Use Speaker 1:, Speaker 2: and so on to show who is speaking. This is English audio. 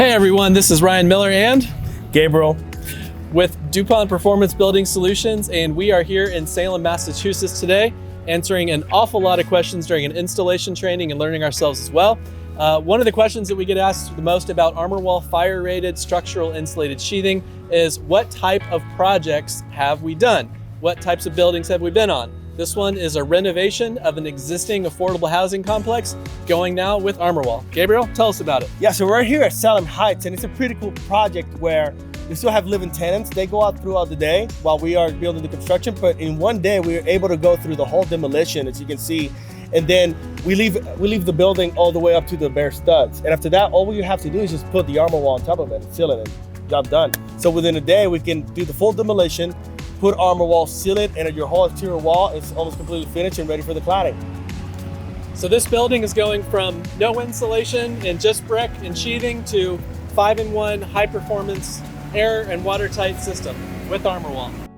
Speaker 1: Hey everyone, this is Ryan Miller and
Speaker 2: Gabriel
Speaker 1: with DuPont Performance Building Solutions, and we are here in Salem, Massachusetts today, answering an awful lot of questions during an installation training and learning ourselves as well. One of the questions that we get asked the most about ArmorWall fire-rated structural insulated sheathing is, what type of projects have we done? What types of buildings have we been on? This one is a renovation of an existing affordable housing complex going now with ArmorWall. Gabriel, tell us about it.
Speaker 2: Yeah, so we're here at Salem Heights, and it's a pretty cool project where we still have living tenants. They go out throughout the day while we are building the construction, but in one day we were able to go through the whole demolition, as you can see, and then we leave the building all the way up to the bare studs. And after that, all we have to do is just put the ArmorWall on top of it and seal it, and job done. So within a day, we can do the full demolition, put ArmorWall, seal it, and your whole exterior wall is almost completely finished and ready for the cladding.
Speaker 1: So this building is going from no insulation and just brick and sheathing to 5-in-1 high performance air and watertight system with ArmorWall.